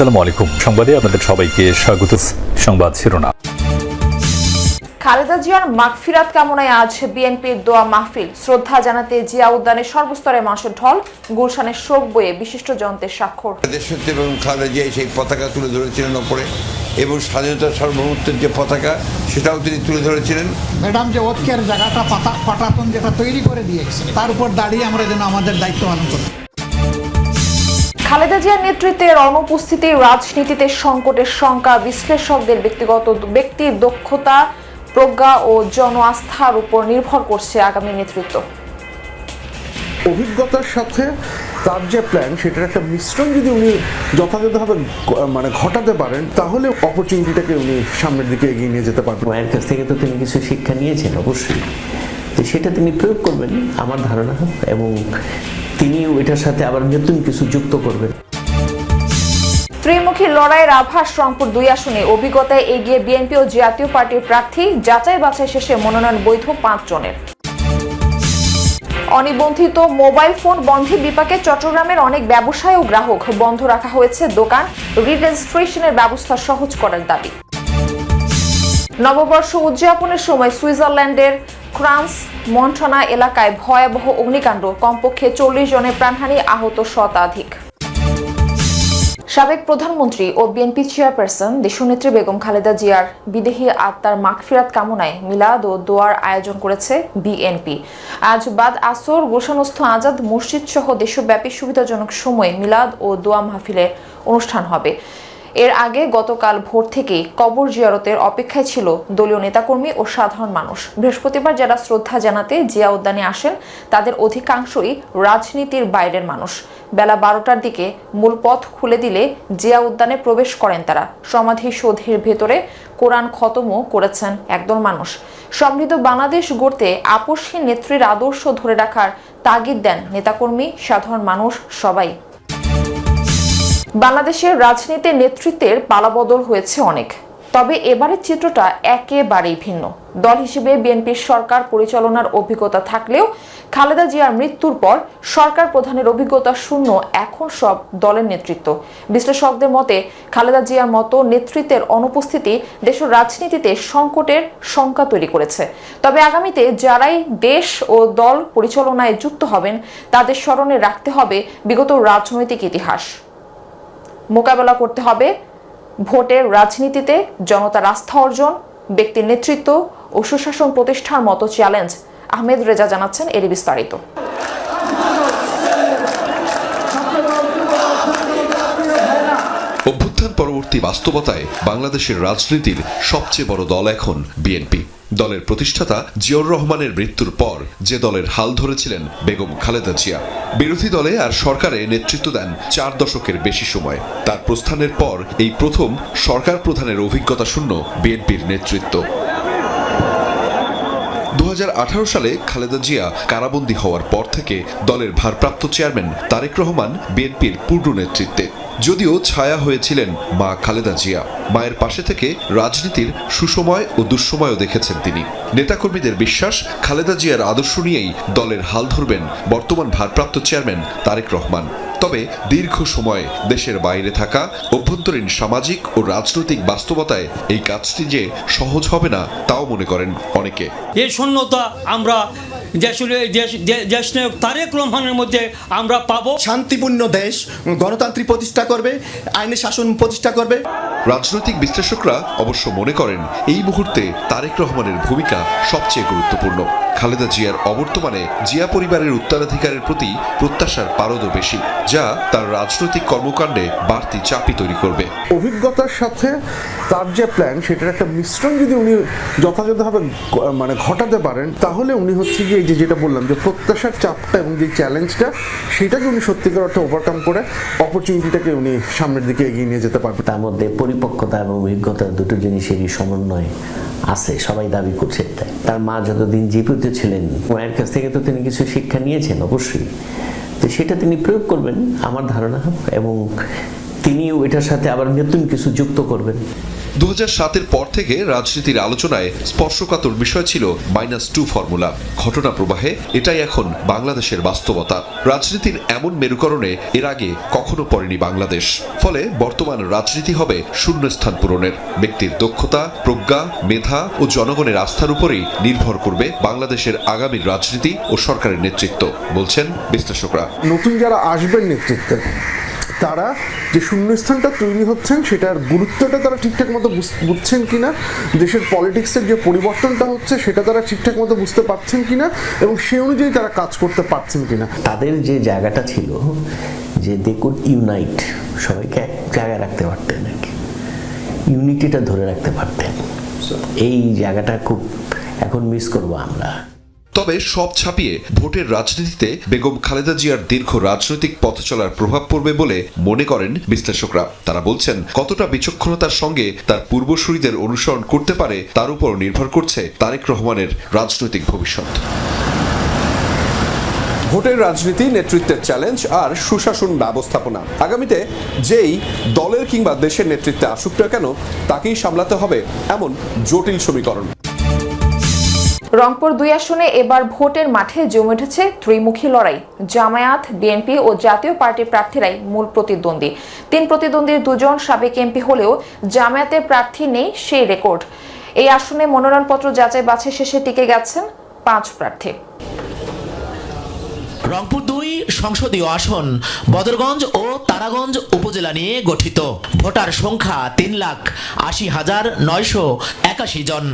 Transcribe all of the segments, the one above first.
আসসালামু আলাইকুম। সংবাদে আপনাদের সবাইকে স্বাগত। সংবাদ শিরোনাম। খালেদা জিয়ার মাগফিরাত কামনায় আজ বিএনপির দোয়া মাহফিল। শ্রদ্ধা জানাতে জিয়া উদ্যানে সর্বস্তরের মানুষের ঢল। গুলশানের শোক বয়ে বিশিষ্ট জনদের স্বাক্ষর। দেশত্ব এবং খালেদা জিয়া সেই পতাকা তুলে ধরেছিলেন ওপরে, এবং স্বাধীনতার সার্বভৌমত্বের যে পতাকা সেটাও তিনি তুলে ধরেছিলেন। ম্যাডাম যে ঐক্যের জায়গাটা পাটাতন যেটা তৈরি করে দিয়েছে, তার উপর দাঁড়িয়ে আমরা যেন আমাদের দায়িত্ব পালন করি। খালেদা জিয়ার নেতৃত্বের অনুপস্থিতি রাজনীতিতে সংকটের শঙ্কা। বিশ্লেষকদের ব্যক্তির দক্ষতা, প্রজ্ঞা ও জন আস্থার উপর নির্ভর করছে আগামী নেতৃত্ব। অভিজ্ঞতার সাথে তার যে প্ল্যান, সেটার একটা মিশ্রণ যদি উনি যথাযথভাবে ঘটাতে পারেন, তাহলে অপরচুনিটিটাকে উনি সামনের দিকে এগিয়ে নিয়ে যেতে পারবেন। মায়ের কাছ থেকে তো তিনি কিছু শিক্ষা নিয়েছেন অবশ্যই, তো সেটা তিনি প্রয়োগ করবেন আমার ধারণা, এবং তিনি ওইটার সাথে আবার নতুন কিছু যুক্ত করবেন। ত্রিমুখী লড়াইয়ের আভাস রংপুর 2 আসনে। অভিজ্ঞতায় এগিয়ে বিএনপি ও জাতীয় পার্টির প্রার্থী। যাচাই বাছাই শেষে মনোনয়ন বৈধ 5 জনের। অনিবন্ধিত মোবাইল ফোন বন্ধে বিপাকে চট্টগ্রামের অনেক ব্যবসায়ী ও গ্রাহক। বন্ধ রাখা হয়েছে দোকান। রি-রেজিস্ট্রেশনের ব্যবস্থা সহজ করার দাবি। নববর্ষ উদযাপনের সময় সুইজারল্যান্ডের ক্রান্স মন্টনা এলাকায় ভয়াবহ অগ্নিকাণ্ড। কমপক্ষে 40 জনের প্রাণহানি, আহত শতাধিক। সাবেক প্রধানমন্ত্রী ও বিএনপি চেয়ারপারসন দেশনেত্রী বেগম খালেদা জিয়ার বিদেহী আত্মার মাগফিরাত কামনায় মিলাদ ও দোয়ার আয়োজন করেছে বিএনপি। আজ বাদ আসর গুলশানস্থ আজাদ মসজিদ সহ দেশব্যাপী সুবিধাজনক সময়ে মিলাদ ও দোয়া মাহফিলের অনুষ্ঠান হবে। এর আগে গতকাল ভোর থেকেই কবর জিয়ারতের অপেক্ষায় ছিল দলীয় নেতাকর্মী ও সাধারণ মানুষ। বৃহস্পতিবার যারা শ্রদ্ধা জানাতে জিয়া উদ্যানে আসেন, তাদের অধিকাংশই রাজনীতির বাইরের মানুষ। বেলা 12টার দিকে মূল পথ খুলে দিলে জিয়া উদ্যানে প্রবেশ করেন তারা। সমাধিসৌধের ভেতরে কোরআন খতমও করেছেন একদল মানুষ। সমৃদ্ধ বাংলাদেশ গড়তে আপসহীন নেত্রীর আদর্শ ধরে রাখার তাগিদ দেন নেতাকর্মী, সাধারণ মানুষ সবাই। বাংলাদেশের রাজনীতির নেতৃত্বের পালাবদল হয়েছে অনেক, তবে এবারের চিত্রটা একেবারেই ভিন্ন। দল হিসেবে বিএনপির সরকার পরিচালনার অভিজ্ঞতা থাকলেও খালেদা জিয়ার মৃত্যুর পর সরকার প্রধানের অভিজ্ঞতা শূন্য এখন সব দলের নেতৃত্ব। বিশ্লেষকদের মতে খালেদা জিয়ার মতো নেতৃত্বের অনুপস্থিতি দেশের রাজনীতিতে সংকটের শঙ্কা তৈরি করেছে। তবে আগামীতে যারাই দেশ ও দল পরিচালনায় যুক্ত হবেন, তাদের স্মরণে রাখতে হবে বিগত রাজনৈতিক ইতিহাস। মোকাবেলা করতে হবে ভোটের রাজনীতিতে জনতার আস্থা অর্জন, ব্যক্তির নেতৃত্ব ও সুশাসন প্রতিষ্ঠার মতো চ্যালেঞ্জ। আহমেদ রেজা জানাচ্ছেন এর বিস্তারিত। অভ্যুত্থান পরবর্তী বাস্তবতায় বাংলাদেশের রাজনীতির সবচেয়ে বড় দল এখন বিএনপি। দলের প্রতিষ্ঠাতা জিয়াউর রহমানের মৃত্যুর পর যে দলের হাল ধরেছিলেন বেগম খালেদা জিয়া, বিরোধী দলে আর সরকারে নেতৃত্ব দেন 4 দশকের বেশি সময়। তার প্রস্থানের পর এই প্রথম সরকার প্রধানের অভিজ্ঞতা শূন্য বিএনপির নেতৃত্ব। 2018 সালে খালেদা জিয়া কারাবন্দী হওয়ার পর থেকে দলের ভারপ্রাপ্ত চেয়ারম্যান তারেক রহমান বিএনপির পূর্ণ নেতৃত্বে। যদিও ছায়া হয়েছিলেন মা খালেদা জিয়া, মায়ের পাশে থেকে রাজনীতির সুসময় ও দুঃসময়ও দেখেছেন তিনি। নেতাকর্মীদের বিশ্বাস, খালেদা জিয়ার আদর্শ নিয়েই দলের হাল ধরবেন বর্তমান ভারপ্রাপ্ত চেয়ারম্যান তারেক রহমান। তবে দীর্ঘ সময় দেশের বাইরে থাকা, অভ্যন্তরীণ সামাজিক ও রাজনৈতিক বাস্তবতায় এই কাজটি যে সহজ হবে না, তাও মনে করেন অনেকে। এই শূন্যতা আমরা দেশনায়ক তারেক রহমানের মধ্যে আমরা পাবো। শান্তিপূর্ণ দেশ, গণতান্ত্রিক প্রতিষ্ঠা করবে, আইনের শাসন প্রতিষ্ঠা করবে। রাজনৈতিক বিশ্লেষকরা অবশ্য মনে করেন এই মুহূর্তে তারেক রহমানের ভূমিকা সবচেয়ে গুরুত্বপূর্ণ। খালেদা জিয়ার অবর্তমানে জিয়া পরিবারের উত্তরাধিকারের প্রতি প্রত্যাশার পারদও বেশি, যা তার রাজনৈতিক কর্মকাণ্ডে বাড়তি চাপই তৈরি করবে। অভিজ্ঞতার সাথে তার যে প্ল্যান, সেটার একটা মিশ্রণ যদি উনি যথাযথভাবে ঘটাতে পারেন, তাহলে উনি হচ্ছে গিয়ে যেটা বললাম, যে প্রত্যাশার চাপটা এবং যে চ্যালেঞ্জটা, সেটাকে উনি সত্যিকার অর্থে ওভারকাম করে অপরচুনিটিটাকে উনি সামনের দিকে এগিয়ে নিয়ে যেতে পারবেন। তার মধ্যে পরিপক্কতা এবং অভিজ্ঞতা দুটো জিনিসেরই সমন্বয় আছে, সবাই দাবি করছে তাই। তার মা যতদিন জীবিত ছিলেন, মায়ের কাছ থেকে তো তিনি কিছু শিক্ষা নিয়েছেন অবশ্যই, তো সেটা তিনি প্রয়োগ করবেন আমার ধারণা, এবং তিনিও এটার সাথে আবার নতুন কিছু যুক্ত করবেন। 2007-এর পর থেকে রাজনীতির আলোচনায় স্পর্শকাতর বিষয় ছিল -2 ফর্মুলা। ঘটনা প্রবাহে এটাই এখন বাংলাদেশের বাস্তবতা। রাজনীতির এমন মেরুকরণে এর আগে কখনো পড়েনি বাংলাদেশ। ফলে বর্তমান রাজনীতি হবে শূন্যস্থান পূরণের। ব্যক্তির দক্ষতা, প্রজ্ঞা, মেধা ও জনগণের আস্থার উপরেই নির্ভর করবে বাংলাদেশের আগামীর রাজনীতি ও সরকারের নেতৃত্ব, বলছেন বিশ্লেষকরা। নতুন যারা আসবেন নেতৃত্বে, তারা যে শূন্যস্থানটা তৈরি হচ্ছেন সেটার গুরুত্বটা তারা ঠিকঠাক মতো বুঝছেন কিনা, দেশের পলিটিক্সের যে পরিবর্তনটা হচ্ছে সেটা তারা ঠিকঠাক মতো বুঝতে পারছেন কিনা এবং সে অনুযায়ী তারা কাজ করতে পারছেন কিনা। তাদের যে জায়গাটা ছিল যে দে কুড ইউনাইট, সবাইকে এক জায়গায় রাখতে পারতেন, ইউনিটিটা ধরে রাখতে পারতেন, এই জায়গাটা খুব এখন মিস করবো আমরা। তবে সব ছাপিয়ে ভোটের রাজনীতিতে বেগম খালেদা জিয়ার দীর্ঘ রাজনৈতিক পথ চলার প্রভাব পড়বে বলে মনে করেন বিশ্লেষকরা। তারা বলছেন, কতটা বিচক্ষণতার সঙ্গে তার পূর্বসূরীদের অনুসরণ করতে পারে তার উপর নির্ভর করছে তারেক রহমানের রাজনৈতিক ভবিষ্যৎ। ভোটের রাজনীতি, নেতৃত্বের চ্যালেঞ্জ আর সুশাসন ব্যবস্থাপনা। আগামীতে যেই দলের কিংবা দেশের নেতৃত্বে আসুক না কেন, তাকেই সামলাতে হবে এমন জটিল সমীকরণ। রংপুর 2 আসনে এবার ভোটের মাঠে জমে উঠেছে ত্রিমুখী লড়াই। জামায়াত, বিএনপি ও জাতীয় পার্টির প্রার্থীরাই মূল প্রতিদ্বন্দ্বী। 3 প্রতিদ্বন্দ্বীর 2 জন সাবেক এমপি হলেও জামায়াতের প্রার্থী নেই সেই রেকর্ড। এই আসনে মনোনয়নপত্র যাচাই বাছাই শেষে টিকে গেছেন 5 প্রার্থী। রংপুর 2 সংসদীয় আসন বদরগঞ্জ ও তারাগঞ্জ উপজেলা নিয়ে গঠিত। ভোটার সংখ্যা 3,80,981 জন।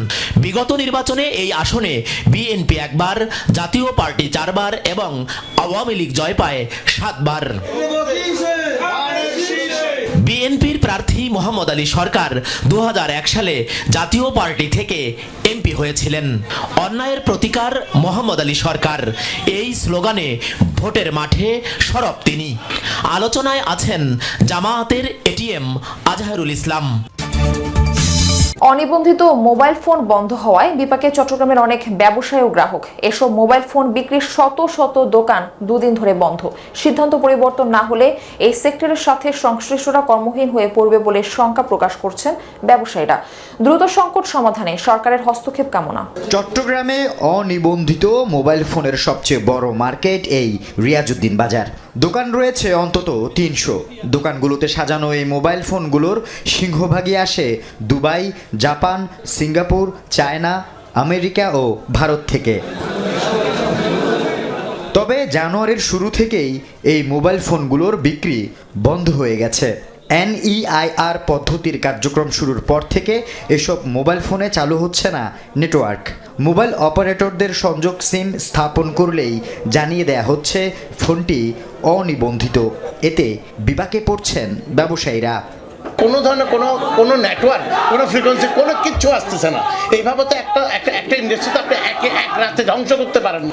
বিগত নির্বাচনে এই আসনে বিএনপি 1 বার, জাতীয় পার্টি 4 বার এবং আওয়ামী লীগ জয় পায় 7 বার। বিএনপির প্রার্থী মোহাম্মদ আলী সরকার 2001 সালে জাতীয় পার্টি থেকে এমপি হয়েছিলেন। অন্যায়ের প্রতিকার মোহাম্মদ আলী সরকার, এই স্লোগানে ভোটের মাঠে সরব তিনি। আলোচনায় আছেন জামায়াতের ATM Azharul Islam. অনিবন্ধিত mobile phone বন্ধ হওয়ায় বিপাকে চট্টগ্রামের অনেক ব্যবসায়ী ও গ্রাহক। এসব মোবাইল ফোন বিক্রির শত শত দোকান 2 দিন ধরে বন্ধ। সিদ্ধান্ত পরিবর্তন না হলে এই সেক্টরের সাথে সংশ্লিষ্টরা কর্মহীন হয়ে পড়বে বলে শঙ্কা প্রকাশ করছেন ব্যবসায়ীরা। দ্রুত সংকট সমাধানে সরকারের হস্তক্ষেপ কামনা। চট্টগ্রামে অনিবন্ধিত মোবাইল ফোনের সবচেয়ে বড় মার্কেট এই রিয়াজউদ্দিন বাজার। দোকান রয়েছে অন্তত 300। দোকানগুলোতে সাজানো এই মোবাইল ফোনগুলোর সিংহভাগই আসে Dubai, Japan, Singapore, China, America ও ভারত থেকে। তবে জানুয়ারির শুরু থেকেই এই মোবাইল ফোনগুলোর বিক্রি বন্ধ হয়ে গেছে। NEIR পদ্ধতির কার্যক্রম শুরুর পর থেকে এসব মোবাইল ফোনে চালু হচ্ছে না নেটওয়ার্ক। মোবাইল অপারেটরদের সংযোগ সিম স্থাপন করলেই জানিয়ে দেয়া হচ্ছে ফোনটি অনিবন্ধিত। এতে বিপাকে পড়ছেন ব্যবসায়ীরা। কোনো ধরনের কোনো নেটওয়ার্ক, কোনো ফ্রিকোয়েন্সি, কোনো কিচ্ছু আসতেছে না। এইভাবে তো একটা ইন্ডাস্ট্রি তো আপনি এক রাতে ধ্বংস করতে পারেন।